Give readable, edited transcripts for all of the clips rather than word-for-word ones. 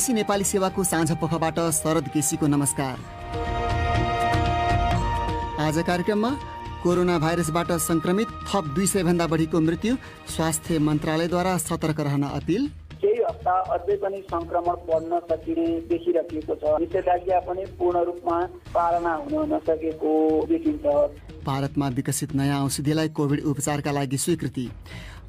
BBC Nepali सेवाको साँझ पखबाट शरद केसीको नमस्कार। आज कार्यक्रममा कोरोना भाइरसबाट संक्रमित थप 200 भन्दा बढीको मृत्यु, स्वास्थ्य मन्त्रालयद्वारा सतर्क रहन अपील। केही हप्ता अझै पनि संक्रमण बढ्न सकिने देखिरहेको छ। निषेधाज्ञा पनि पूर्ण रूपमा पालना हुन नसकेको देखिन्छ। भारतमा विकसित नयाँ औषधिलाई कोभिड उपचारका लागि स्वीकृति।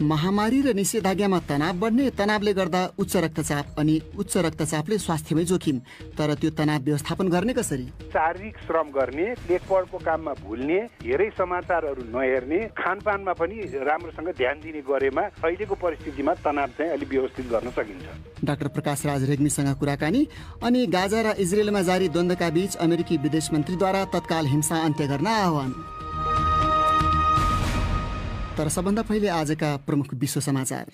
महामारी र निषेधाज्ञामा तनाव बढ्ने, तनावले गर्दा उच्च रक्तचाप अनि उच्च रक्तचापले स्वास्थ्यमै जोखिम। तर त्यो तनाव व्यवस्थापन गर्ने कसरी? शारीरिक श्रम गर्ने, लेखपढको काममा भुल्ने, धेरै समाचारहरू नहेर्ने, खानपानमा पनि राम्रोसँग ध्यान दिने गरेमा अहिलेको परिस्थितिमा तनाव चाहिँ अलि व्यवस्थित गर्न सकिन्छ। डाक्टर प्रकाश राज रेग्मीसँग कुराकानी। अनि गाजा र इजरायलमा जारी द्वन्द्वका बीच अमेरिकी विदेश मन्त्रीद्वारा तत्काल हिंसा अन्त्य गर्न आह्वान। तर सबभन्दा पहिले आजका प्रमुख विश्व समाचार।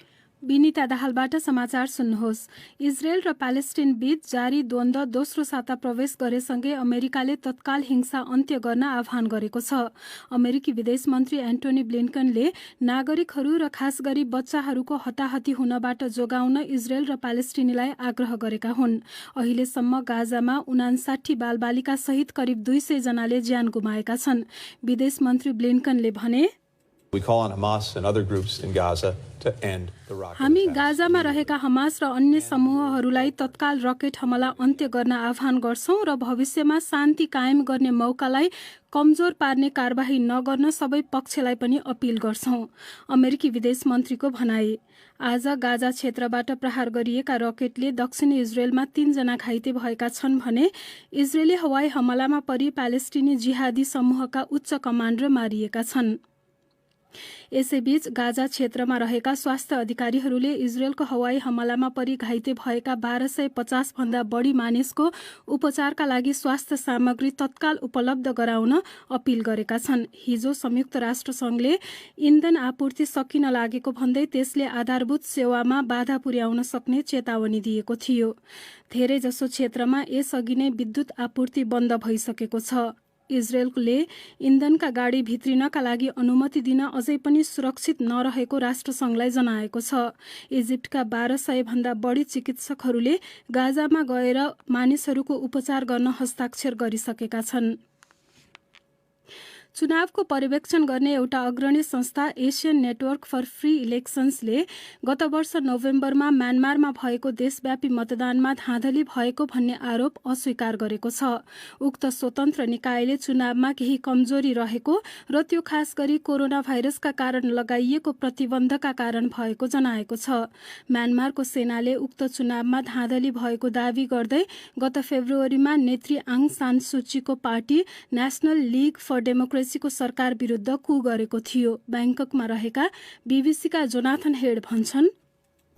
विनिता दाहालबाट समाचार सुन्नुहोस्। इजरायल र प्यालेस्टाइन बीच जारी द्वन्द्व दोस्रो साता प्रवेश गरेसँगै अमेरिकाले तत्काल हिंसा अन्त्य गर्न आह्वान गरेको छ। अमेरिकी विदेश मन्त्री एन्टोनी ब्लिन्कनले नागरिकहरू र खास गरी बच्चाहरूको हताहती हुनबाट जोगाउन इजरायल र प्यालेस्टिनीलाई आग्रह गरेका हुन्। अहिलेसम्म गाजामा 59 बालबालिका सहित करिब 200 जनाले ज्यान गुमाएका छन्। विदेश मन्त्री ब्लिन्कनले भने, हामी गाजामा रहेका हमास र अन्य समूहहरूलाई तत्काल रकेट हमला अन्त्य गर्न आह्वान गर्छौं र भविष्यमा शान्ति कायम गर्ने मौकालाई कमजोर पार्ने कारबाही नगर्न सबै पक्षलाई पनि अपील गर्छौं। अमेरिकी विदेश मन्त्रीको भनाई। आज गाजा क्षेत्रबाट प्रहार गरिएका रकेटले दक्षिणी इजरायलमा 3 जना घाइते भएका छन् भने इजरायली हवाई हमलामा परि प्यालेस्टिनी जिहादी समूहका उच्च कमान्डर मारिएका छन्। यसैबीच गाजा क्षेत्रमा रहेका स्वास्थ्य अधिकारीहरूले इजरायलको हवाई हमलामा परि घाइते भएका 1250 भन्दा बढी मानिसको उपचारका लागि स्वास्थ्य सामग्री तत्काल उपलब्ध गराउन अपील गरेका छन्। हिजो संयुक्त राष्ट्र संघले इन्धन आपूर्ति सकिन लागेको भन्दै त्यसले आधारभूत सेवामा बाधा पुर्याउन सक्ने चेतावनी दिएको थियो। धेरैजसो क्षेत्रमा यसअघि नै विद्युत आपूर्ति बन्द भइसकेको छ। इजरायलले इन्धनका गाडी भित्रिनका लागि अनुमति दिन अझै पनि सुरक्षित नरहेको राष्ट्रसङ्घलाई जनाएको छ। इजिप्टका 1200 भन्दा बढी चिकित्सकहरूले गाजामा गएर मानिसहरूको उपचार गर्न हस्ताक्षर गरिसकेका छन्। चुनावको पर्यवेक्षण गर्ने एउटा अग्रणी संस्था एसियन नेटवर्क फर फ्री इलेक्सन्सले गत वर्ष नोभेम्बरमा म्यानमारमा भएको देशव्यापी मतदानमा धाँधली भएको भन्ने आरोप अस्वीकार गरेको छ। उक्त स्वतन्त्र निकायले चुनावमा केही कमजोरी रहेको र त्यो खास गरी कोरोना भाइरसका कारण लगाइएको प्रतिबन्धका कारण भएको जनाएको छ। म्यानमारको सेनाले उक्त चुनावमा धाँधली भएको दावी गर्दै गत फेब्रुअरीमा नेत्री आङ सान सुचीको party National League for Democracy को सरकार विरुद्ध कु गरेको थियो। बैंककमा रहेका बीबीसीका जोनाथन हेड भन्छन्,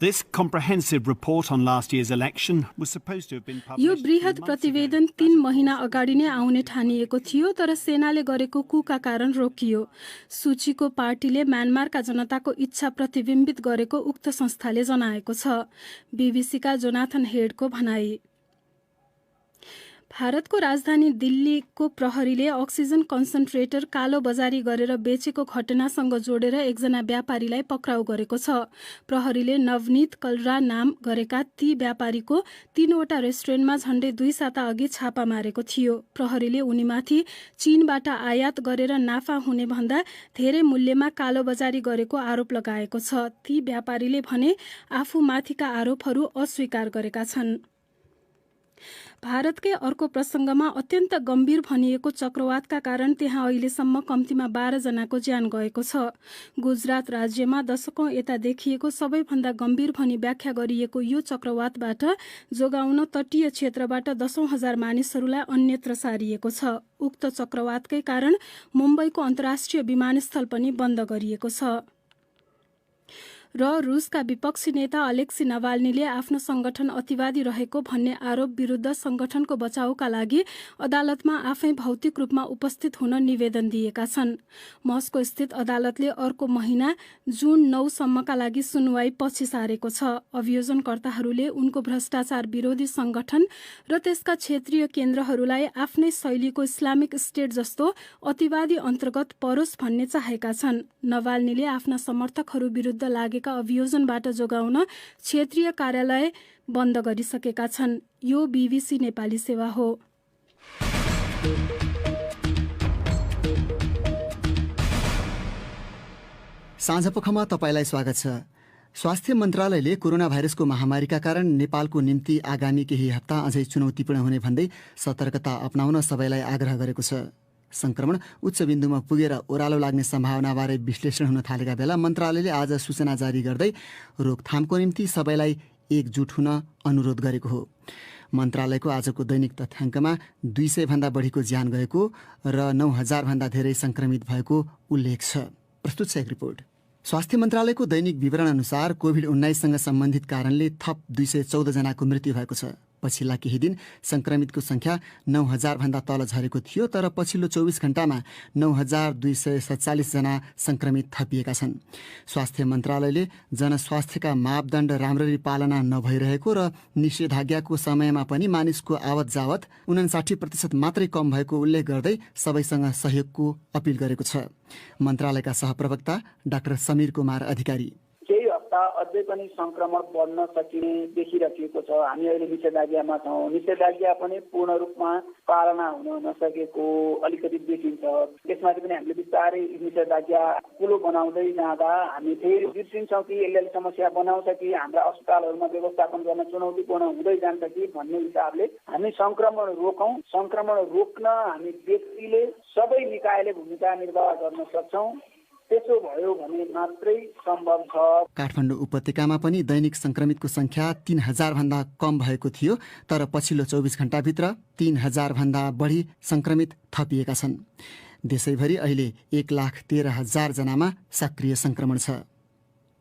This comprehensive report on last year's election was supposed to have been published. यो बृहत प्रतिवेदन 3 महिना अगाडि नै आउने ठानिएको थियो, तर सेनाले गरेको कुका कारण रोकियो। सूचीको पार्टीले म्यानमारका जनताको इच्छा प्रतिबिम्बित गरेको उक्त संस्थाले जनाएको छ। बीबीसीका जोनाथन हेडको भनाई। भारतको राजधानी दिल्लीको प्रहरीले अक्सिजन कन्सन्ट्रेटर कालो बजारी गरेर बेचेको घटनासँग जोडेर एकजना व्यापारीलाई पक्राउ गरेको छ। प्रहरीले नवनीत कलरा नाम गरेका ती व्यापारीको 3 वटा रेस्टुरेन्टमा झण्डै 2 साता अघि छापा मारेको थियो। प्रहरीले उनीमाथि चीनबाट आयात गरेर नाफा हुने भन्दा धेरै मूल्यमा कालो बजारी गरेको आरोप लगाएको छ। ती व्यापारीले भने आफूमाथिका आरोपहरू अस्वीकार गरेका छन्। भारतकै अर्को प्रसङ्गमा अत्यन्त गम्भीर भनिएको चक्रवातका कारण त्यहाँ अहिलेसम्म कम्तीमा 12 जनाको ज्यान गएको छ। गुजरात राज्यमा दशकौं यता देखिएको सबैभन्दा गम्भीर भनी व्याख्या गरिएको यो चक्रवातबाट जोगाउन तटीय क्षेत्रबाट 10,000 मानिसहरूलाई अन्यत्र सारिएको छ। उक्त चक्रवातकै कारण मुम्बईको अन्तर्राष्ट्रिय विमानस्थल पनि बन्द गरिएको छ। र रुसका विपक्षी नेता अलेक्सी नवाल्नीले आफ्नो संगठन अतिवादी रहेको भन्ने आरोप विरुद्ध संगठनको बचाउका लागि अदालतमा आफै भौतिक रूपमा उपस्थित हुन निवेदन दिएका छन्। मस्को स्थित अदालतले अर्को महिना जुन 9 सम्मका लागि सुनवाई पछि सारेको छ। अभियोजनकर्ताहरूले उनको भ्रष्टाचार विरोधी संगठन र त्यसका क्षेत्रीय केन्द्रहरूलाई आफ्नै शैलीको इस्लामिक स्टेट जस्तो अतिवादी अन्तर्गत परोस् भन्ने चाहेका छन्। नवाल्नीले आफ्ना समर्थकहरू विरुद्ध लागे लागेका अभियोजनबाट जोगाउन क्षेत्रीय कार्यालय बन्द गरिसकेका छन्। यो BBC नेपाली सेवा हो। साँझपखमा तपाईलाई स्वागत छ। स्वास्थ्य मन्त्रालयले कोरोना भाइरसको महामारीका कारण नेपालको निम्ति आगामी केही हप्ता अझै चुनौतीपूर्ण हुने भन्दै सतर्कता अपनाउन सबैलाई आग्रह गरेको छ। संक्रमण उच्च बिन्दुमा पुगेर ओह्रालो लाग्ने सम्भावनाबारे विश्लेषण हुन थालेका बेला मन्त्रालयले आज सूचना जारी गर्दै रोकथामको निम्ति सबैलाई एकजुट हुन अनुरोध गरेको हो। मन्त्रालयको आजको दैनिक तथ्याङ्कमा 200 भन्दा बढीको ज्यान गएको र 9000 भन्दा धेरै संक्रमित भएको उल्लेख छ। प्रस्तुत छ एक रिपोर्ट। स्वास्थ्य मन्त्रालयको दैनिक विवरण अनुसार कोभिड-19सँग सम्बन्धित कारणले थप 214 जनाको मृत्यु भएको छ। पछिल्ला केही दिन संक्रमितको संख्या 9000 भन्दा तल झरेको थियो, तर पछिल्लो 24 घण्टामा 9247 जना संक्रमित थपिएका छन्। स्वास्थ्य मन्त्रालयले जनस्वास्थ्यका मापदण्ड राम्ररी पालना नभइरहेको र निषेधाज्ञाको समयमा पनि मानिसको आवत जावत 59% मात्रै कम भएको उल्लेख गर्दै सबैसँग सहयोगको अपील गरेको छ। मन्त्रालयका सहप्रवक्ता डाक्टर समीर कुमार अधिकारी अझै पनि संक्रमण बढ्न सकिने देखिरहेको छ। हामी अहिले निषेधाज्ञामा छौँ। निषेधाज्ञा पनि पूर्ण रूपमा पालना हुन नसकेको अलिकति देखिन्छ। त्यसमाथि पनि हामीले बिस्तारै निषेधाज्ञा ठुलो बनाउँदै जाँदा हामी फेरि बिर्सिन्छौँ कि यसले समस्या बनाउँछ कि हाम्रा अस्पतालहरूमा व्यवस्थापन गर्न चुनौतीपूर्ण हुँदै जान्छ कि भन्ने हिसाबले हामी संक्रमण रोकौँ। संक्रमण रोक्न हामी व्यक्तिले सबै निकायले भूमिका निर्वाह गर्न सक्छौँ। त्यसो भयो भने मात्रै सम्भव छ। काठमाडौँ उपत्यकामा पनि दैनिक संक्रमितको संख्या 3000 भन्दा कम भएको थियो, तर पछिल्लो 24 घण्टाभित्र 3000 भन्दा बढी संक्रमित थपिएका छन्। देशैभरि अहिले 1,13,000 जनामा सक्रिय संक्रमण छ।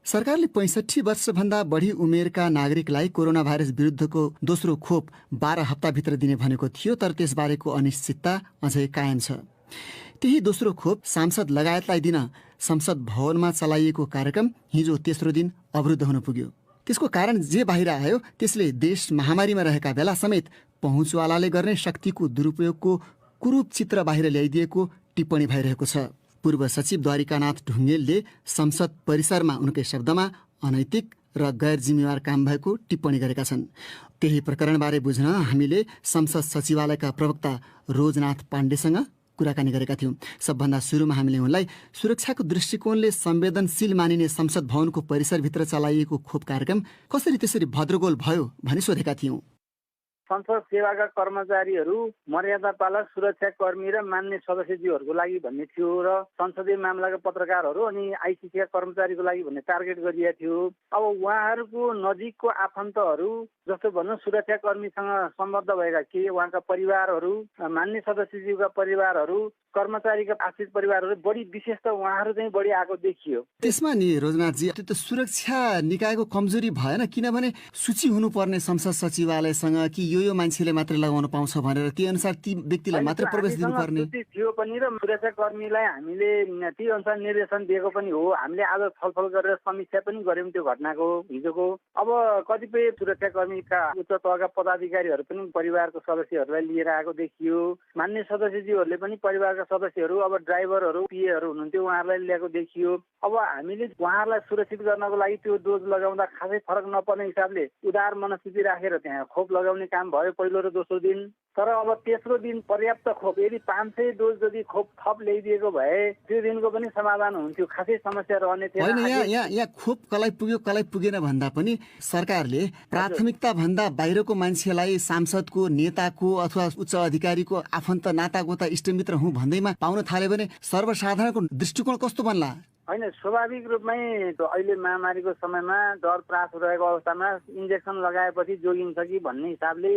सरकारले 65 वर्षभन्दा बढी उमेरका नागरिकलाई कोरोना भाइरस विरुद्धको दोस्रो खोप 12 हप्ताभित्र दिने भनेको थियो, तर त्यसबारेको अनिश्चितता अझै कायम छ। त्यही दोस्रो खोप सांसद लगायतलाई दिन संसद भवनमा चलाइएको कार्यक्रम हिजो तेस्रो दिन अवरुद्ध हुन पुग्यो। त्यसको कारण जे बाहिर आयो त्यसले देश महामारीमा रहेका बेला समेत पहुँचवालाले गर्ने शक्तिको दुरुपयोगको कुरूप चित्र बाहिर ल्याइदिएको टिप्पणी भइरहेको छ। पूर्व सचिव द्वारिकानाथ ढुङ्गेलले संसद परिसरमा उनकै शब्दमा अनैतिक र गैर जिम्मेवार काम भएको टिप्पणी गरेका छन्। त्यही प्रकरणबारे बुझ्न हामीले संसद सचिवालयका प्रवक्ता रोजनाथ पाण्डेसँग कुराकानी गरेका थियौँ। सबभन्दा सुरुमा हामीले उनलाई सुरक्षाको दृष्टिकोणले संवेदनशील मानिने संसद भवनको परिसरभित्र चलाइएको खोप कार्यक्रम कसरी त्यसरी भद्रगोल भयो भनी सोधेका थियौँ। संसद सेवाका कर्मचारीहरू, मर्यादा पालक, सुरक्षा कर्मी र मान्य सदस्यज्यूहरूको लागि भन्ने थियो र संसदीय मामलाका पत्रकारहरू अनि आइसिसीका कर्मचारीको लागि भन्ने टार्गेट गरिएको थियो। अब उहाँहरूको नजिकको आफन्तहरू जस्तो भनौँ सुरक्षा कर्मीसँग सम्बद्ध भएका के उहाँका परिवारहरू, मान्य सदस्यज्यूका परिवारहरू, कर्मचारीका आश्रित परिवारहरू बढी विशेष त उहाँहरू चाहिँ बढी आएको देखियो। त्यसमा नि रोजनाथजी त्यो त सुरक्षा निकायको कमजोरी भएन, किनभने सूची हुनुपर्ने संसद सचिवालयसँग कि यो मान्छेले मात्रै लगाउन पाउँछ भनेर ती अनुसार ती व्यक्तिलाई मात्र प्रवेश दिनुपर्ने थियो पनि र सुरक्षा कर्मीलाई हामीले ती अनुसार निर्देशन दिएको पनि हो। हामीले आज छलफल गरेर समीक्षा पनि गर्यौँ त्यो घटनाको हिजोको। अब कतिपय सुरक्षा कर्मीका उच्च तहका पदाधिकारीहरू पनि परिवारको सदस्यहरूलाई लिएर आएको देखियो। मान्य सदस्यज्यूहरूले पनि परिवारका सदस्यहरू, अब ड्राइभरहरू, पिएहरू हुनुहुन्थ्यो, उहाँहरूलाई ल्याएको देखियो। अब हामीले उहाँहरूलाई सुरक्षित गर्नको लागि त्यो डोज लगाउँदा खासै फरक नपर्ने हिसाबले उदार मनस्थिति राखेर त्यहाँ खोप लगाउने काम भयो पहिलो र दोस्रो दिन। तर अब तेस्रो दिन पर्याप्त खोप यदि 500 डोज जति खोप थप ल्याइदिएको भए त्यो दिनको पनि समाधान हुन्थ्यो, खासै समस्या रहने थिएन। यहाँ खोप कसलाई पुग्यो कसलाई पुगेन भन्दा पनि सरकारले प्राथमिकता भन्दा बाहिरको मान्छेलाई सांसदको, नेताको अथवा उच्च अधिकारीको आफन्त, नातागोता, इष्टमित्र हुँ भन्दैमा पाउन थाल्यो भने सर्वसाधारणको दृष्टिकोण कस्तो बन्ला? होइन, स्वाभाविक रूपमै अहिले महामारीको समयमा डर त्रास रहेको अवस्थामा इन्जेक्सन लगाएपछि जोगिन्छ कि भन्ने हिसाबले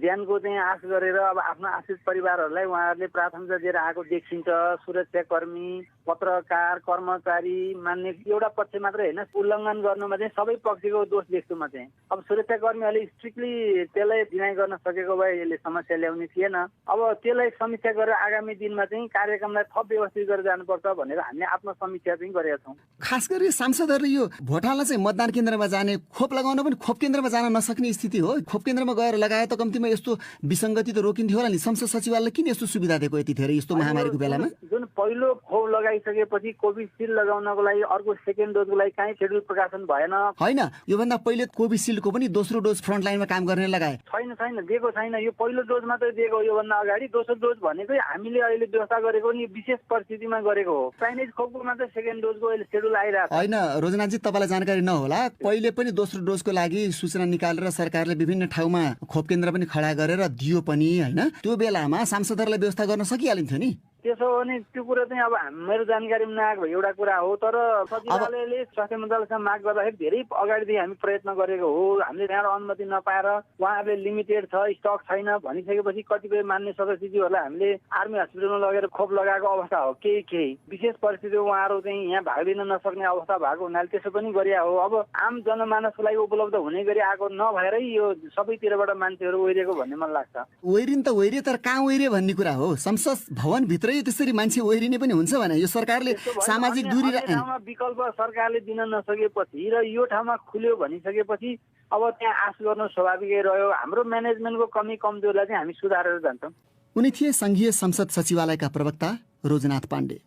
ज्यानको चाहिँ आश गरेर अब आफ्नो आश्रित परिवारहरूलाई उहाँहरूले प्राथमिकता दिएर आएको देखिन्छ। सुरक्षाकर्मी, पत्रकार, कर्मचारी, मान्ने एउटा पक्ष मात्रै होइन, उल्लङ्घन गर्नुमा चाहिँ सबै पक्षको दोष देख्छु म चाहिँ। अब सुरक्षाकर्मीहरूले स्ट्रिक्टली त्यसलाई डिनाइ गर्न सकेको भए यसले समस्या ल्याउने थिएन। अब त्यसलाई समीक्षा गरेर आगामी दिनमा चाहिँ कार्यक्रमलाई थप व्यवस्थित गरेर जानुपर्छ भनेर हामीले आफ्नो समीक्षा चाहिँ गरेका छौँ। खास गरी सांसदहरूले यो भोट हाल्न चाहिँ मतदान केन्द्रमा जाने, खोप लगाउन पनि खोप केन्द्रमा जान नसक्ने स्थिति हो। खोप केन्द्रमा गएर लगाए त कम्तीमा यस्तो विसङ्गति त रोकिन्थ्यो होला नि। संसद सचिवालयले किन यस्तो सुविधा दिएको यति धेरै यस्तो महामारीको बेलामा? जुन पहिलो खोप लगाइ लगाइसकेपछि कोभिसिल्ड लगाउनको लागि अर्को सेकेन्ड डोजको लागि काहीँ शेड्युल प्रकाशन भएन। होइन, योभन्दा पहिले कोभिसिल्डको पनि दोस्रो डोज फ्रन्ट लाइनमा काम गर्ने लगाए। छैन दिएको छैन। यो पहिलो डोज मात्रै दिएको योभन्दा अगाडि। दोस्रो डोज भनेकै हामीले अहिले व्यवस्था गरेको नि विशेष परिस्थितिमा गरेको हो। चाइनिज खोपको मात्रै सेकेन्ड डोजको अहिले शेड्युल आइरहेको छ। होइन रोजनाथजी, तपाईँलाई जानकारी नहोला, पहिले पनि दोस्रो डोजको लागि सूचना निकालेर सरकारले विभिन्न ठाउँमा खोप केन्द्र पनि खडा गरेर दियो पनि होइन। त्यो बेलामा सांसदहरूलाई व्यवस्था गर्न सकिहालिन्थ्यो नि। त्यसो हो भने त्यो कुरा चाहिँ अब मेरो जानकारीमा नआएको एउटा कुरा हो। तर सचिवालयले स्वास्थ्य मन्त्रालयसँग माग गर्दाखेरि धेरै अगाडिदेखि हामी प्रयत्न गरेको हो। हामीले त्यहाँबाट अनुमति नपाएर उहाँहरूले लिमिटेड छ, स्टक छैन भनिसकेपछि कतिपय मान्य सदस्यज्यूहरूलाई हामीले आर्मी हस्पिटलमा लगेर खोप लगाएको अवस्था हो। केही विशेष परिस्थितिमा उहाँहरू चाहिँ यहाँ भाग लिन नसक्ने अवस्था भएको हुनाले त्यसो पनि गरिया हो। अब आम जनमानसको लागि उपलब्ध हुने गरी आएको नभएरै यो सबैतिरबाट मान्छेहरू ओहिरिएको भन्ने मलाई लाग्छ। ओहिरिन त ओहिरिए, तर कहाँ ओहिरिए भन्ने कुरा हो। संसद भवनभित्र त्यसरी मान्छे ओहिरिने पनि हुन्छ भने यो सरकारले सामाजिक दूरी विकल्प सरकारले दिन नसकेपछि र यो ठाउँमा खुल्यो भनिसकेपछि अब त्यहाँ आश गर्नु स्वाभाविकै रह्यो। हाम्रो म्यानेजमेन्टको कमी कमजोरीलाई चाहिँ हामी सुधारेर जान्छौँ। उनी थिए संघीय संसद सचिवालयका प्रवक्ता रोजनाथ पाण्डे।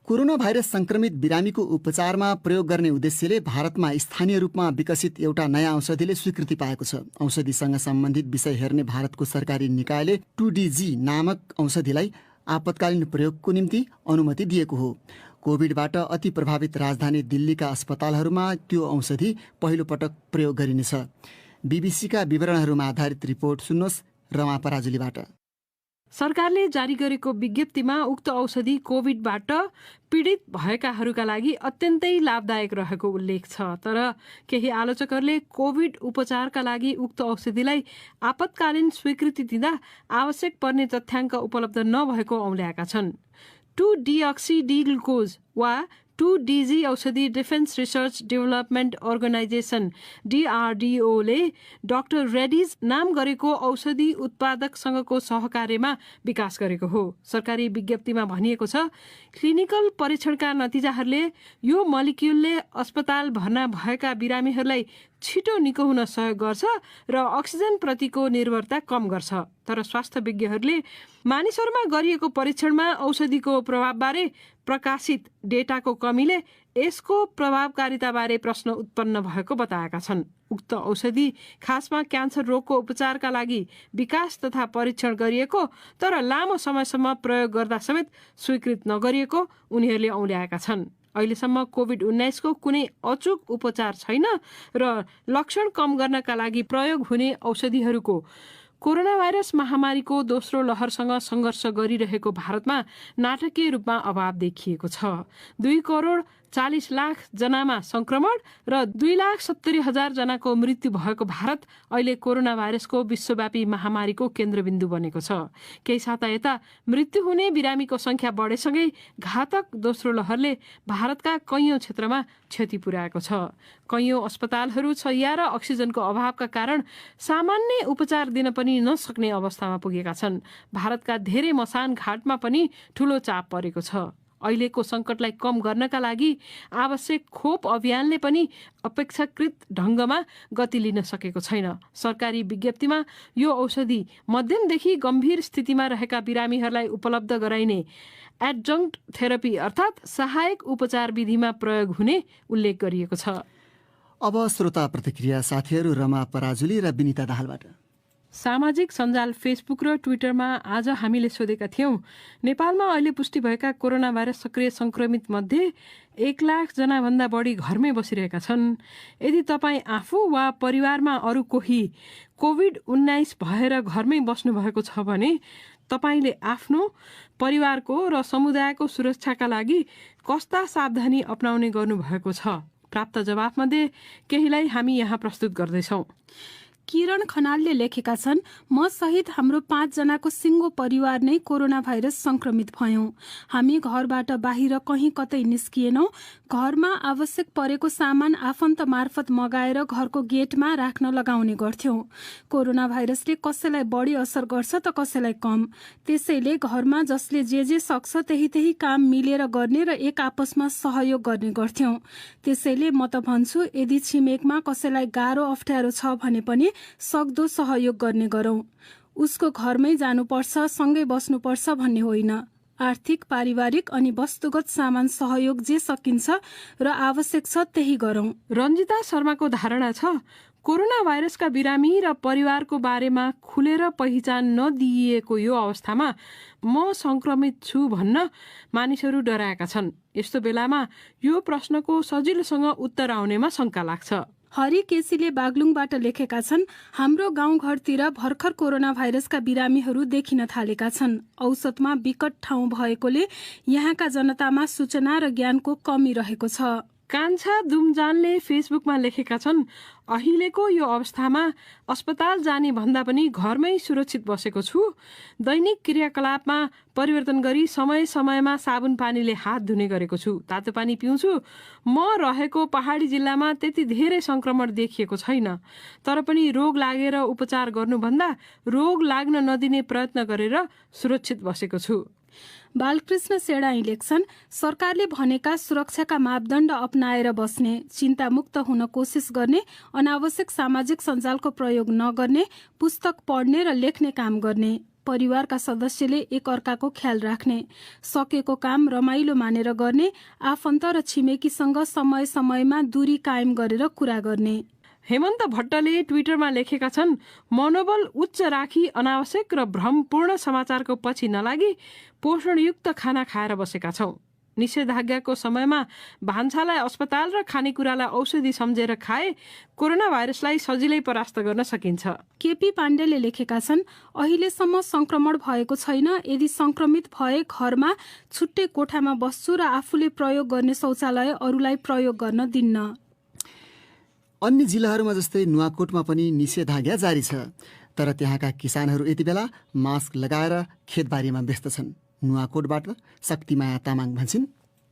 कोरोना भाइरस संक्रमित बिरामीको उपचारमा प्रयोग गर्ने उद्देश्यले भारतमा स्थानीय रूपमा विकसित एउटा नयाँ औषधिले स्वीकृति पाएको छ। औषधिसँग सम्बन्धित विषय हेर्ने भारतको सरकारी निकायले 2DG नामक औषधिलाई आपतकालीन प्रयोगको निम्ति अनुमति दिएको हो। कोभिडबाट अति प्रभावित राजधानी दिल्लीका अस्पतालहरूमा त्यो औषधि पहिलो पटक प्रयोग गरिनेछ। बीबीसीका विवरणहरूमा आधारित रिपोर्ट सुन्नुहोस् रमा पराजुलीबाट। सरकारले जारी गरेको विज्ञप्तिमा उक्त औषधि कोभिडबाट पीडित भएकाहरूका लागि अत्यन्तै लाभदायक रहेको उल्लेख छ। तर केही आलोचकहरूले कोभिड उपचारका लागि उक्त औषधिलाई आपतकालीन स्वीकृति दिँदा आवश्यक पर्ने तथ्याङ्क उपलब्ध नभएको औल्याएका छन्। 2-deoxyD-ग्लुकोज वा 2DG औषधि डिफेन्स रिसर्च डेभलपमेन्ट अर्गनाइजेसन DRDO-ले डाक्टर रेड्डीज नाम गरेको औषधि उत्पादकसँगको सहकार्यमा विकास गरेको हो। सरकारी विज्ञप्तिमा भनिएको छ, क्लिनिकल परीक्षणका नतिजाहरूले यो मलिक्युलले अस्पताल भर्ना भएका बिरामीहरूलाई छिटो निको हुन सहयोग गर्छ र अक्सिजन प्रतिको निर्भरता कम गर्छ। तर स्वास्थ्य विज्ञहरूले मानिसहरूमा गरिएको परीक्षणमा औषधिको प्रभावबारे प्रकाशित डेटाको कमीले यसको प्रभावकारिताबारे प्रश्न उत्पन्न भएको बताएका छन्। उक्त औषधि खासमा क्यान्सर रोगको उपचारका लागि विकास तथा परीक्षण गरिएको तर लामो समयसम्म प्रयोग गर्दा समेत स्वीकृत नगरिएको उनीहरूले औल्याएका छन्। अहिलेसम्म कोभिड-19 को कुनै अचूक उपचार छैन र लक्षण कम गर्नका लागि प्रयोग हुने औषधिहरूको कोरोना भाइरस महामारीको दोस्रो लहरसँग सङ्घर्ष गरिरहेको भारतमा नाटकीय रूपमा अभाव देखिएको छ। 2,40,00,000 जनामा संक्रमण र 2,70,000 जनाको मृत्यु भएको भारत अहिले कोरोना भाइरसको विश्वव्यापी महामारीको केन्द्रबिन्दु बनेको छ। केही साता यता मृत्यु हुने बिरामीको संख्या बढेसँगै घातक दोस्रो लहरले भारतका कैयौं क्षेत्रमा क्षति पुर्याएको छ। कैयौं अस्पतालहरू छैया र अक्सिजनको अभावका कारण सामान्य उपचार दिन पनि नसक्ने अवस्थामा पुगेका छन्। भारतका धेरै मसान घाटमा पनि ठूलो चाप परेको छ। अहिलेको संकटलाई कम गर्नका लागि आवश्यक खोप अभियानले पनि अपेक्षाकृत ढंगमा गति लिन सकेको छैन। सरकारी विज्ञप्तिमा यो औषधि मध्यमदेखि गम्भीर स्थितिमा रहेका बिरामीहरूलाई उपलब्ध गराइने एडजंक्ट थेरापी अर्थात् सहायक उपचार विधिमा प्रयोग हुने उल्लेख गरिएको छ। अब श्रोता प्रतिक्रिया साथीहरू रमा पराजुली र विनिता दाहालबाट। सामाजिक सञ्जाल फेसबुक र ट्विटरमा आज हामीले सोधेका थियौं, नेपालमा अहिले पुष्टि भएका कोरोना भाइरस सक्रिय संक्रमित मध्ये 1,00,000 जनाभन्दा बढी घरमै बसिरहेका छन्। यदि तपाईँ आफू वा परिवारमा अरू कोही कोभिड-19 भएर घरमै बस्नु भएको छ भने तपाईले आफ्नो परिवारको र समुदायको सुरक्षाका लागि कस्ता सावधानी अपनाउने गर्नुभएको छ? प्राप्त जवाफमध्ये केहीलाई हामी यहाँ प्रस्तुत गर्दैछौं। किरण खनालले लेखेका छन्, म सहित हाम्रो 5 जनाको सिङ्गो परिवार नै कोरोना भाइरस संक्रमित भयौं। हामी घरबाट बाहिर कहीँ कतै निस्किएनौं। घरमा आवश्यक परेको सामान आफन्त मार्फत मगाएर घरको गेटमा राख्न लगाउने गर्थ्यौं। कोरोना भाइरसले कसैलाई बढी असर गर्छ त कसैलाई कम। त्यसैले घरमा जसले जे सक्छ त्यही काम मिलेर गर्ने र एक आपसमा सहयोग गर्ने गर्थ्यौं। त्यसैले म त भन्छु, यदि छिमेकमा कसैलाई गाह्रो अप्ठ्यारो छ भने पनि सक्दो सहयोग गर्ने गरौं। उसको घरमै जानुपर्छ, सँगै बस्नुपर्छ भन्ने होइन। आर्थिक, पारिवारिक अनि वस्तुगत सामान सहयोग जे सकिन्छ र आवश्यक छ त्यही गरौं। रञ्जिता शर्माको धारणा छ कोरोना भाइरसका बिरामी र परिवारको बारेमा खुलेर पहिचान नदिइएको यो अवस्थामा म संक्रमित छु भन्न मानिसहरू डराएका छन्। यस्तो बेलामा यो प्रश्नको सजिलोसँग उत्तर आउनेमा शंका लाग्छ। हरि केसीले बागलुङबाट लेखेका छन्, हाम्रो गाउँघरतिर भर्खर कोरोना भाइरसका बिरामीहरू देखिन थालेका छन्। औसतमा विकट ठाउँ भएकोले यहाँका जनतामा सूचना र ज्ञानको कमी रहेको छ। कान्छा दुमजानले फेसबुकमा लेखेका छन्, अहिलेको यो अवस्थामा अस्पताल जाने भन्दा पनि घरमै सुरक्षित बसेको छु। दैनिक क्रियाकलापमा परिवर्तन गरी समय समयमा साबुन पानीले हात धुने गरेको छु। तातो पानी पिउँछु। म रहेको पहाडी जिल्लामा त्यति धेरै संक्रमण देखिएको छैन, तर पनि रोग लागेर उपचार गर्नुभन्दा रोग लाग्न नदिने प्रयत्न गरेर सुरक्षित बसेको छु। बालकृष्ण सेडाई लेख्छन्, सरकारले भनेका सुरक्षाका मापदण्ड अपनाएर बस्ने, चिन्तामुक्त हुन कोसिस गर्ने, अनावश्यक सामाजिक सञ्जालको प्रयोग नगर्ने, पुस्तक पढ्ने र लेख्ने काम गर्ने, परिवारका सदस्यले एक अर्काको ख्याल राख्ने, सकेको काम रमाइलो मानेर गर्ने, आफन्त र छिमेकीसँग समय समयमा दूरी कायम गरेर कुरा गर्ने। हेमन्त भट्टले ट्विटरमा लेखेका छन्, मनोबल उच्च राखी अनावश्यक र भ्रमपूर्ण समाचारको पछि नलागी पोषणयुक्त खाना खाएर बसेका छौं। निषेधाज्ञाको समयमा भान्सालाई अस्पताल र खानेकुरालाई औषधि सम्झेर खाए कोरोना भाइरसलाई सजिलै परास्त गर्न सकिन्छ। केपी पाण्डेले लेखेका छन्, अहिलेसम्म संक्रमण भएको छैन। यदि संक्रमित भए घरमा छुट्टै कोठामा बस्छु र आफूले प्रयोग गर्ने शौचालय अरूलाई प्रयोग गर्न दिन्न। अन्य जिल्लाहरूमा जस्तै नुवाकोटमा पनि निषेधाज्ञा जारी छ, तर त्यहाँका किसानहरू यति बेला मास्क लगाएर खेतबारीमा व्यस्त छन्। नुवाकोटबाट शक्तिमाया तामाङ भन्छन्,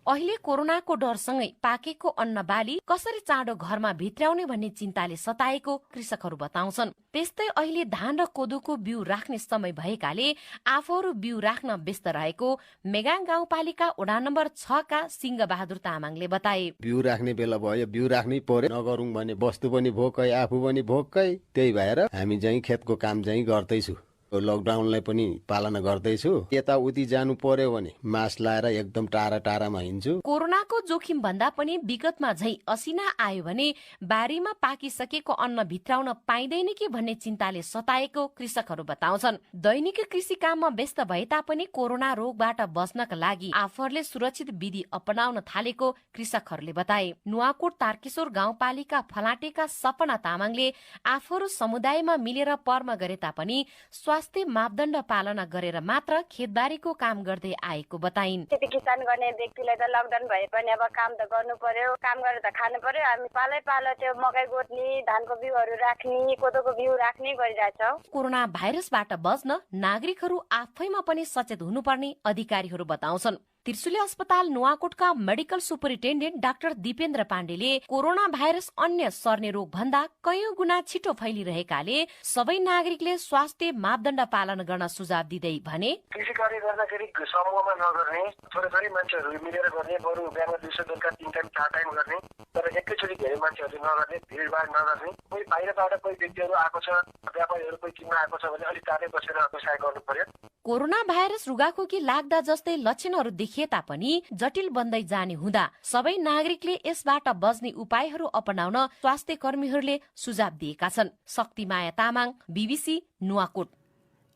अहिले कोरोनाको डरसँगै पाकेको अन्न बाली कसरी चाँडो घरमा भित्र्याउने भन्ने चिन्ताले सताएको कृषकहरू बताउँछन्। त्यस्तै अहिले धान र कोदोको बिउ राख्ने समय भएकाले आफूहरू बिउ राख्न व्यस्त रहेको मेगाङ गाउँपालिका वडा नम्बर 6 का सिंह बहादुर तामाङले बताए। बिउ राख्ने बेला भयो, बिउ राख्नै पर्यो। नगरौँ भने वस्तु पनि भोकै, आफू पनि भोकै। त्यही भएर हामी चाहिँ खेतको काम चाहिँ गर्दैछु। लकडाउनलाई पनि पालना गर्दैछु। यताउति जानु पर्यो भने मास्क लाएर एकदम टाढा टाढामा हिँड्छु। कोरोनाको जोखिम भन्दा पनि विगतमा झै असिना आयो भने बारीमा पाकिसकेको अन्न भित्राउन पाइँदैन कि भन्ने चिन्ताले सताएको कृषकहरू बताउँछन्। दैनिक कृषि काममा व्यस्त भए तापनि कोरोना रोगबाट बच्नका लागि आफूहरूले सुरक्षित विधि अपनाउन थालेको कृषकहरूले बताए। नुवाकोट तारकेश्वर गाउँपालिका फलाटेका सपना तामाङले आफूहरू समुदायमा मिलेर पर्म गरे तापनि स्वास्थ्य मापदण्ड पालना गरेर मात्र खेतबारीको काम गर्दै आएको बताइन्। खेती किसान गर्ने व्यक्तिलाई त लकडाउन भए पनि अब काम त गर्नु पर्यो, काम गरेर त खानु पर्यो। हामी पालै पालो त्यो मकै गोड्ने, धानको बिउहरू राख्ने, कोदोको बिउ राख्ने गरिरहेछौँ। कोरोना भाइरसबाट बच्न नागरिकहरू आफैमा पनि सचेत हुनुपर्ने अधिकारीहरू बताउँछन्। त्रिशुली अस्पताल नुवाकोटका मेडिकल सुपरिन्टेन्डेन्ट डाक्टर दीपेन्द्र पाण्डेले कोरोना भाइरस अन्य सर्ने रोग भन्दा कयौं गुणा छिटो फैलिरहेकाले सबै नागरिकले स्वास्थ्य मापदण्ड पालन गर्न सुझाव दिँदै भने, कृषि कार्य गर्दाखेरि समूहमा नगर्ने, थोरै थोरै मान्छेहरू मिलेर गर्ने, बरु बिहान दिउँसो बेलुका 3 टाइम 4 टाइम गर्ने, तर एकैचोटि धेरै मान्छेहरूले नगर्ने, भिडभाड नगर्ने। कोही बाहिरबाट कोही व्यक्तिहरू आएको छ, व्यापारीहरू कोही किन्न आएको छ भने अलिक टाढै बसेर व्यवसाय गर्नु पर्यो। कोरोना भाइरस रुगाखोकी लाग्दा जस्तै लक्षणहरू देखिए तापनि जटिल बन्दै जाने हुँदा सबै नागरिकले यसबाट बच्ने उपायहरू अपनाउन स्वास्थ्य कर्मीहरूले सुझाव दिएका छन्। शक्तिमाया तामाङ, बीबीसी, नुवाकोट।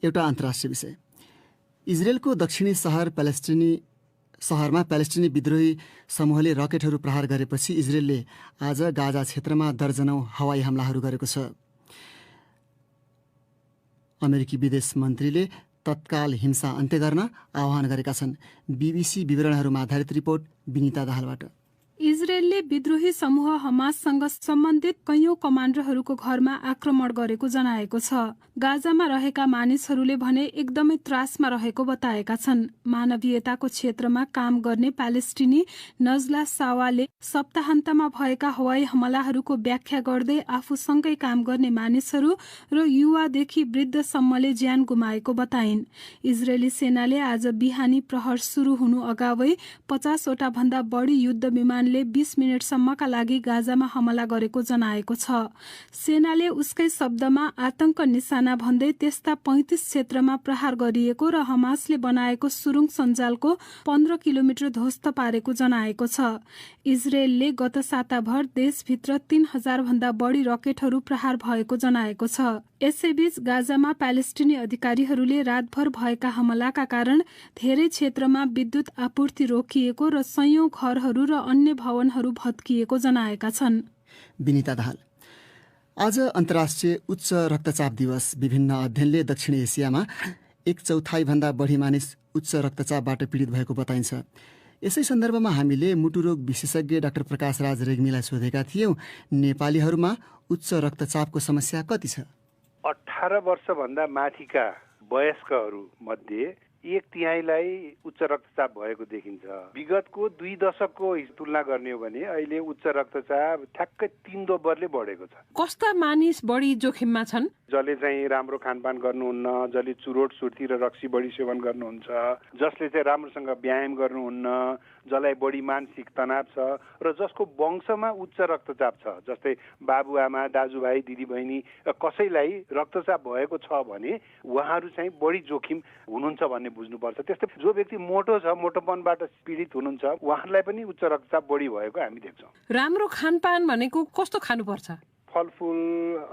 एउटा अन्तर्राष्ट्रिय विषय। इजरायलको दक्षिणी शहरमा प्यालेस्टिनी विद्रोही समूहले रकेटहरू प्रहार गरेपछि इजरायलले आज गाजा क्षेत्रमा दर्जनौं हवाई हमलाहरू गरेको छ। अमेरिकी विदेश मन्त्रीले तत्काल हिंसा अन्त्य गर्न आह्वान गरेका छन्। बीबीसी विवरणहरूमा आधारित रिपोर्ट विनिता दाहालबाट। इजरायलले विद्रोही समूह हमाससँग सम्बन्धित कैयौं कमान्डरहरूको घरमा आक्रमण गरेको जनाएको छ। गाजामा रहेका मानिसहरूले भने एकदमै त्रासमा रहेको बताएका छन्। मानवीयताको क्षेत्रमा काम गर्ने प्यालेस्टिनी नजला सावाले सप्ताहन्तमा भएका हवाई हमलाहरूको व्याख्या गर्दै आफूसँगै काम गर्ने मानिसहरू र युवादेखि वृद्धसम्मले ज्यान गुमाएको बताइन्। इजरायली सेनाले आज बिहानी प्रहर सुरु हुनु अगावै 50 वटा भन्दा बढी युद्ध विमान 20 मिनेटसम्मका लागि गाजामा हमला गरेको जनाएको छ। सेनाले उसकै शब्दमा आतंक निशाना भन्दै त्यस्ता 35 क्षेत्रमा प्रहार गरिएको र हमासले बनाएको सुरुङ सञ्जालको 15 किलोमिटर ध्वस्त पारेको जनाएको छ। इजरायलले गत साताभर देशभित्र 3000 भन्दा बढी रकेटहरू प्रहार भएको जनाएको छ। यसैबीच गाजामा प्यालेस्टिनी अधिकारीहरूले रातभर भएका हमलाका कारण धेरै क्षेत्रमा विद्युत आपूर्ति रोकिएको र सयौं घरहरू र अन्य भवनहरू भत्किएको जनाएका छन्। विनिता दाहाल। आज अन्तर्राष्ट्रिय उच्च रक्तचाप दिवस। विभिन्न अध्ययनले दक्षिण एसियामा 1/4 भन्दा बढी मानिस उच्च रक्तचापबाट पीडित भएको बताइन्छ। यसै सन्दर्भमा हामीले मुटुरोग विशेषज्ञ डाक्टर प्रकाश राज रेग्मीलाई सोधेका थियौं, नेपालीहरूमा उच्च रक्तचापको समस्या कति छ? 18 वर्षभन्दा माथिका वयस्कहरू मध्ये 1/3 उच्च रक्तचाप भएको देखिन्छ। विगतको 2 दशकको तुलना गर्ने हो भने अहिले उच्च रक्तचाप ठ्याक्कै 3 दोब्बरले बढेको छ। कस्ता मानिस बढी जोखिममा छन्? जसले चाहिँ राम्रो खानपान गर्नुहुन्न, जसले चुरोट सुर्ती र रक्सी बढी सेवन गर्नुहुन्छ, जसले चाहिँ राम्रोसँग व्यायाम गर्नुहुन्न, जसलाई बढी मानसिक तनाव छ र जसको वंशमा उच्च रक्तचाप छ, जस्तै बाबुआमा, दाजुभाइ, दिदीबहिनी कसैलाई रक्तचाप भएको छ भने उहाँहरू चाहिँ बढी जोखिम हुनुहुन्छ भन्ने बुझ्नुपर्छ। त्यस्तै जो व्यक्ति मोटो छ, मोटोपनबाट पीडित हुनुहुन्छ, उहाँहरूलाई पनि उच्च रक्तचाप बढी भएको हामी देख्छौँ। राम्रो खानपान भनेको कस्तो खानुपर्छ? फलफुल,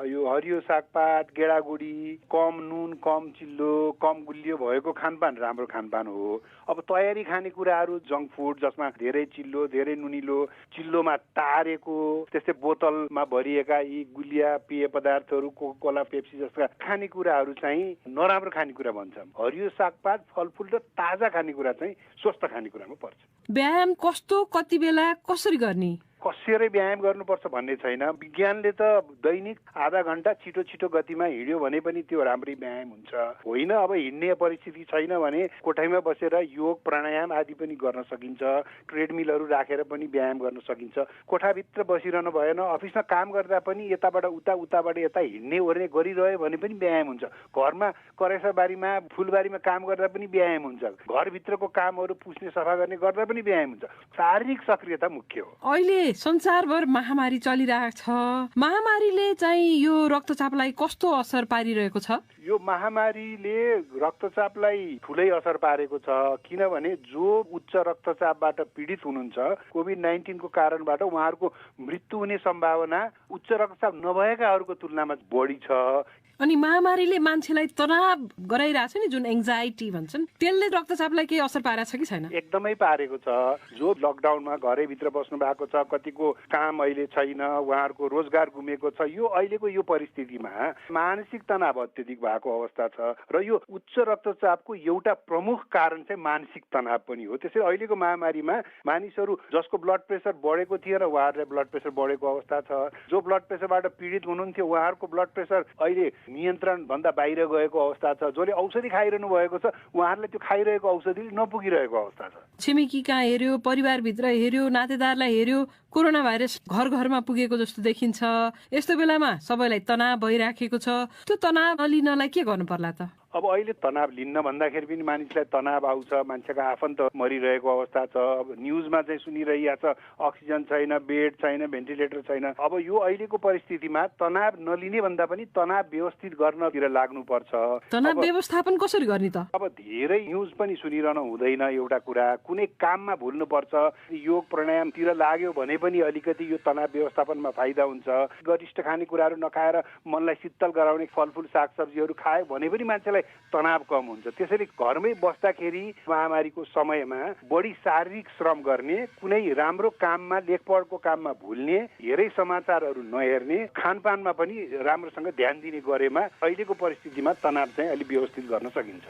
यो हरियो सागपात, गेडागुडी, कम नुन, कम चिल्लो, कम गुलियो भएको खानपान राम्रो खानपान हो। अब तयारी खानेकुराहरू, जङ्क फुड जसमा धेरै चिल्लो, धेरै नुनिलो, चिल्लोमा तारेको, त्यस्तै बोतलमा भरिएका यी गुलिया पेय पदार्थहरू, कोका कोला, पेप्सी जस्ता खानेकुराहरू चाहिँ नराम्रो खानेकुरा भन्छौँ। हरियो सागपात, फलफुल र ताजा खानेकुरा चाहिँ स्वस्थ खानेकुरामा पर्छ। व्यायाम कस्तो, कति बेला, कसरी गर्ने? कसरी व्यायाम गर्नुपर्छ भन्ने छैन। विज्ञानले त दैनिक आधा घण्टा छिटो छिटो गतिमा हिँड्यो भने पनि त्यो राम्रै व्यायाम हुन्छ। होइन अब हिँड्ने परिस्थिति छैन भने कोठाइमा बसेर योग प्राणायाम आदि पनि गर्न सकिन्छ। ट्रेडमिलहरू राखेर पनि व्यायाम गर्न सकिन्छ। कोठाभित्र बसिरहनु भएन, अफिसमा काम गर्दा पनि यताबाट उता, उताबाट यता हिँड्ने ओर्ने गरिरह्यो भने पनि व्यायाम हुन्छ। घरमा करेसाबारीमा, फुलबारीमा काम गर्दा पनि व्यायाम हुन्छ। घरभित्रको कामहरू पुस्ने सफा गर्ने गर्दा पनि व्यायाम हुन्छ। शारीरिक सक्रियता मुख्य हो। अहिले संसारभर महामारी चलिरहेको छ। महामारीले चाहिँ यो रक्तचापलाई कस्तो असर पारिरहेको छ? यो महामारीले रक्तचापलाई ठुलै असर पारेको छ। किनभने जो उच्च रक्तचापबाट पीडित हुनुहुन्छ, कोभिड-19 को कारणबाट उहाँहरूको मृत्यु हुने सम्भावना उच्च रक्तचाप नभएकाहरूको तुलनामा बढी छ। अनि महामारीले मान्छेलाई तनाव गराइरहेछ नि, जुन एङ्जाइटी भन्छन्, त्यसले रक्तचापलाई केही असर पारेको छ कि छैन? एकदमै पारेको छ। जो लकडाउनमा घरैभित्र बस्नु भएको छ, कतिको काम अहिले छैन, उहाँहरूको रोजगार गुमेको छ, यो अहिलेको यो परिस्थितिमा मानसिक तनाव अत्यधिक भएको अवस्था छ र यो उच्च रक्तचापको एउटा प्रमुख कारण चाहिँ मानसिक तनाव पनि हो। त्यसैले अहिलेको महामारीमा मानिसहरू जसको ब्लड प्रेसर बढेको थियो र उहाँहरूलाई ब्लड प्रेसर बढेको अवस्था छ, जो ब्लड प्रेसरबाट पीडित हुनुहुन्थ्यो उहाँहरूको ब्लड प्रेसर अहिले नियन्त्रण भन्दा बाहिर गएको अवस्था छ। जसले औषधि खाइरहनु भएको छ उहाँहरूले त्यो खाइरहेको औषधिले नपुगिरहेको अवस्था छ। छिमेकी कहाँ हेर्यो, परिवारभित्र हेर्यो, नातेदारलाई हेर्यो, कोरोना भाइरस घर घरमा पुगेको जस्तो देखिन्छ। यस्तो बेलामा सबैलाई तनाव भइराखेको छ। त्यो तनाव नलिनलाई के गर्नु पर्ला त? अब अहिले तनाव लिन्न भन्दाखेरि पनि मानिसलाई तनाव आउँछ। मान्छेका आफन्त मरिरहेको अवस्था छ। अब न्युजमा चाहिँ सुनिरहेको छ अक्सिजन छैन, बेड छैन, भेन्टिलेटर छैन। अब यो अहिलेको परिस्थितिमा तनाव नलिने भन्दा पनि तनाव व्यवस्थित गर्नतिर लाग्नुपर्छ। तनाव व्यवस्थापन कसरी गर्ने त? अब धेरै न्युज पनि सुनिरहनु हुँदैन। एउटा कुरा कुनै काममा भुल्नुपर्छ। योग प्राणायामतिर लाग्यो भने पनि अलिकति यो तनाव व्यवस्थापनमा फाइदा हुन्छ। गरिष्ठ खानेकुराहरू नखाएर मनलाई शीतल गराउने फलफुल सागसब्जीहरू खायो भने पनि मान्छेलाई तनाव कम हुन्छ। त्यसैले घरमै बस्दाखेरि महामारीको समयमा बढी शारीरिक श्रम गर्ने, कुनै राम्रो काममा, लेखपढको काममा भुल्ने, हेरै समाचारहरू नहेर्ने, खानपानमा पनि राम्रोसँग ध्यान दिने गरेमा अहिलेको परिस्थितिमा तनाव चाहिँ अलि व्यवस्थित गर्न सकिन्छ।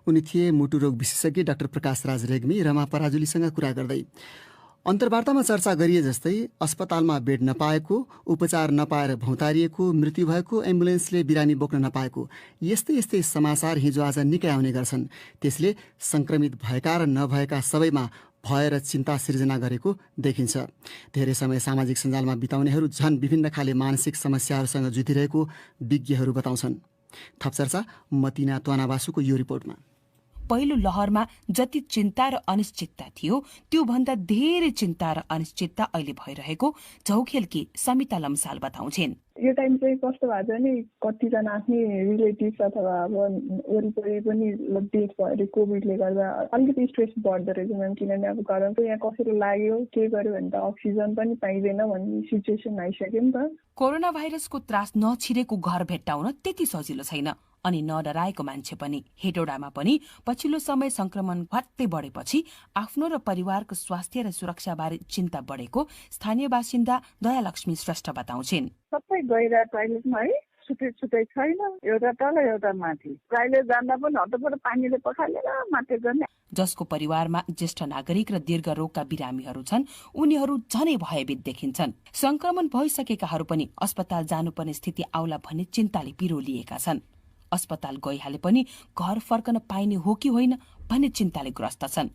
उनी थिए मुटुरोग विशेषज्ञ डाक्टर प्रकाश राज रेग्मी। रमा पराजुलीसँग कुरा गर्दै अन्तर्वार्तामा चर्चा गरिए जस्तै अस्पतालमा बेड नपाएको, उपचार नपाएर भौतारिएको, मृत्यु भएको, एम्बुलेन्सले बिरामी बोक्न नपाएको, यस्तै यस्तै समाचार हिजो आज निकै आउने गर्छन्। त्यसले संक्रमित भएका र नभएका सबैमा भय र चिन्ता सिर्जना गरेको देखिन्छ। धेरै समय सामाजिक सञ्जालमा बिताउनेहरू झन् विभिन्न खाले मानसिक समस्याहरूसँग जुधिरहेको विज्ञहरू बताउँछन्। थप चर्चा मतिना त्वानाबासुको यो रिपोर्टमा। पहिलो लहरमा जति चिन्ता र अनिश्चितता थियो त्यो भन्दा धेरै चिन्ता र अनिश्चितता अहिले भइरहेको झौखेलकी समिता लम्साल बताउँछिन्। यो टाइम चाहिँ कस्तो भएको छ नि, कतिजना आफ्नै रिलेटिभ्स अथवा अब वरिपरि पनि डेथ भयो कोभिडले गर्दा अलिकति स्ट्रेस बढ्दो रहेछ म्याम। किनभने अब घरमा यहाँ कसरी लाग्यो के गर्यो भने त अक्सिजन पनि पाइँदैन भन्ने सिचुएसन आइसक्यो नि त। कोरोना भाइरसको त्रास नछिरेको घर भेट्टाउन त्यति सजिलो छैन अनि नडराएको मान्छे पनि। हेटौडामा पनि पछिल्लो समय संक्रमण भत्तै बढेपछि आफ्नो र परिवारको स्वास्थ्य र सुरक्षा बारे चिन्ता बढेको स्थानीय बासिन्दा दयालक्ष्मी श्रेष्ठ बताउँछिन्। सबै गएर टोयलेटमा है छुट्टै छैन, एउटा तल एउटा माथि। टोयलेट जाँदा पनि हतपट पानीले पखालेर माथि गर्ने। जसको परिवारमा ज्येष्ठ नागरिक र दीर्घ रोगका बिरामीहरू छन् उनीहरू झनै भयभीत देखिन्छन्। संक्रमण भइसकेकाहरू पनि अस्पताल जानुपर्ने स्थिति आउला भन्ने चिन्ताले पिरोलिएका छन्। अस्पताल गइहाले पनि घर फर्कन पाइने हो कि होइन भन्ने चिन्ताले ग्रस्त छन्।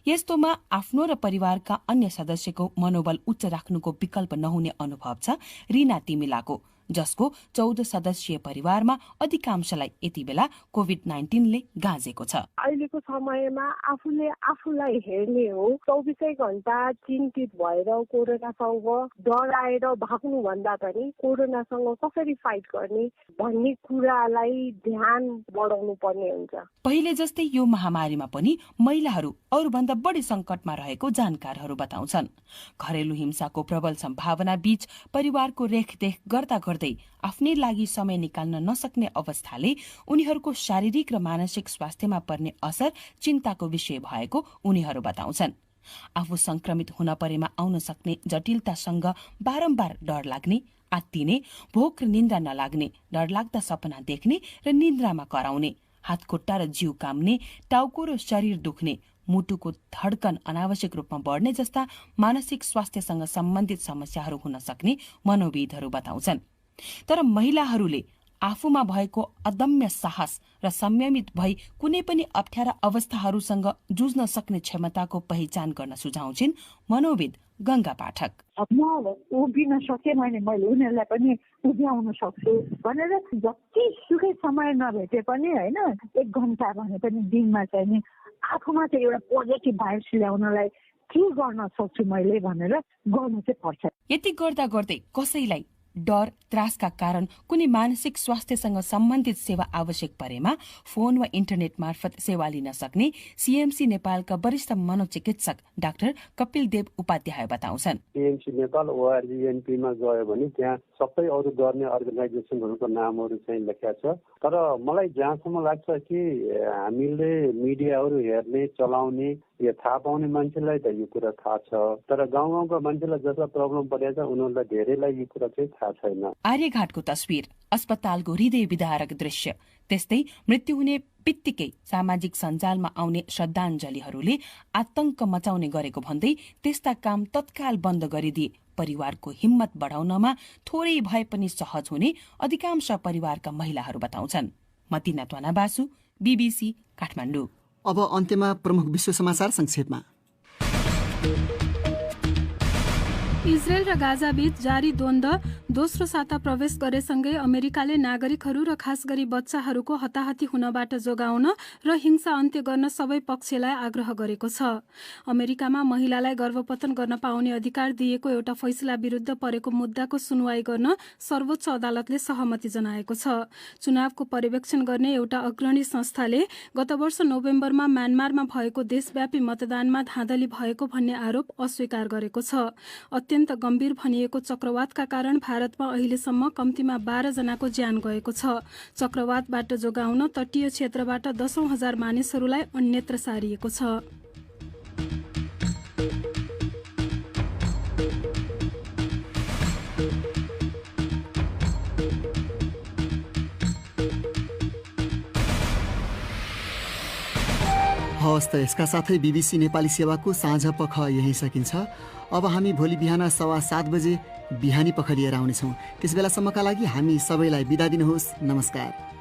यस्तोमा आफ्नो र परिवारका अन्य सदस्यको मनोबल उच्च राख्नुको विकल्प नहुने अनुभव छ रिना तिमिलाको, जसको 14 सदस्यीय परिवारमा अधिकांशलाई यति बेला कोभिड-19ले गाँजेको छ। अहिलेको समयमा आफूले आफूलाई हेर्ने हो, 24 घण्टा चिन्तित भएर कोरोनासँग डराएर भाग्नु भन्दा पनि कोरोनासँग कसरी फाइट गर्ने भन्ने कुरालाई ध्यान बढाउनु पर्ने हुन्छ। पहिले जस्तै यो महामारीमा पनि महिलाहरू अरूभन्दा बढी संकटमा रहेको जानकारहरू बताउँछन्। घरेलु हिंसाको प्रबल सम्भावना बीच परिवारको रेखदेख गर्दा आफ्नै लागि समय निकाल्न नसक्ने अवस्थाले उनीहरूको शारीरिक र मानसिक स्वास्थ्यमा पर्ने असर चिन्ताको विषय भएको उनीहरू बताउँछन्। आफू संक्रमित हुन परेमा आउन सक्ने जटिलतासँग बारम्बार डर लाग्ने, आत्तिने, भोक र निन्द्रा नलाग्ने, डरलाग्दा सपना देख्ने र निन्द्रामा कराउने, हातखुट्टा र जिउ काम्ने, टाउको र शरीर दुख्ने, मुटुको धड्कन अनावश्यक रूपमा बढ्ने जस्ता मानसिक स्वास्थ्यसँग सम्बन्धित समस्याहरू हुन सक्ने मनोविदहरू बताउँछन्। तर महिलाहरूले आफूमा भएको अदम्य साहस र संयमित भई कुनै पनि अप्ठ्यारा अवस्थाहरूसँग जुझ्न सक्ने क्षमताको पहिचान गर्न सुझाउँछिन् मनोविद गंगा पाठक। म उभिन सके मैले उनीहरूलाई पनि उभ्याउन सक्छु भनेर जति सुकै समय नभेटे पनि होइन 1 घण्टा भने पनि दिनमा चाहिँ आफूमा चाहिँ एउटा पोजिटिभ भाइब्स ल्याउनलाई के गर्न सक्छु मैले भनेर गर्नु चाहिँ पर्छ। यति गर्दा गर्दै कसैलाई डर त्रासका कारण कुनै मानसिक स्वास्थ्यसँग सम्बन्धित सेवा आवश्यक परेमा फोन वा इन्टरनेट मार्फत सेवा लिन सक्ने सीएमसी नेपालका वरिष्ठ मनोचिकित्सक डाक्टर कपिल देव उपाध्याय बताउँछन्। सीएमसी नेपाल ORGNP मा गयो भने त्यहाँ सबै अरू गर्ने अर्गनाइजेसनहरूको नामहरू चाहिँ लेखिया छ। तर मलाई जहाँसम्म लाग्छ कि हामीले मिडियाहरू हेर्ने चलाउने यो थाहा पाउने मान्छेलाई त यो कुरा थाहा छ, तर गाउँका मान्छेलाई जसलाई प्रब्लम परेको छ उनीहरूलाई धेरैलाई यो कुरा चाहिँ थाहा छैन। आर्यघाटको तस्विर, अस्पतालको हृदय विदारक दृश्य, त्यस्तै मृत्यु हुने बित्तिकै सामाजिक सञ्जालमा आउने श्रद्धाञ्जलीहरूले आतंक मचाउने गरेको भन्दै त्यस्ता काम तत्काल बन्द गरिदिए परिवारको हिम्मत बढाउनमा थोरै भए पनि सहज हुने अधिकांश परिवारका महिलाहरू बताउँछन्। मतिना त्वाना बासु, BBC काठमाडौँ। अब अन्त्यमा प्रमुख विश्व समाचार संक्षेपमा। इजरायल र गाजा बीच जारी द्वन्द्व दोस्रो साता प्रवेश गरेसँगै अमेरिकाले नागरिकहरू र खास गरी बच्चाहरूको हताहती हुनबाट जोगाउन र हिंसा अन्त्य गर्न सबै पक्षलाई आग्रह गरेको छ। अमेरिकामा महिलालाई गर्भपतन गर्न पाउने अधिकार दिएको एउटा फैसला विरुद्ध परेको मुद्दाको सुनवाई गर्न सर्वोच्च अदालतले सहमति जनाएको छ। चुनावको पर्यवेक्षण गर्ने एउटा अग्रणी संस्थाले गत वर्ष नोभेम्बरमा म्यानमारमा भएको देशव्यापी मतदानमा धाँधली भएको भन्ने आरोप अस्वीकार गरेको छ। अत्यन्त गम्भीर भनिएको चक्रवातका कारण भारतमा अहिलेसम्म कम्तीमा 12 जनाको ज्यान गएको छ। चक्रवातबाट जोगाउन तटीय क्षेत्रबाट 10,000 मानिसहरूलाई अन्यत्र सारिएको छ। हवस् त यसका साथै BBC नेपाली सेवाको साँझ पख यही सकिन्छ। अब हामी भोलि बिहान 7:15 बजे बिहानी पख लिएर आउनेछौँ। त्यस बेलासम्मका लागि हामी सबैलाई बिदा दिनुहोस्। नमस्कार।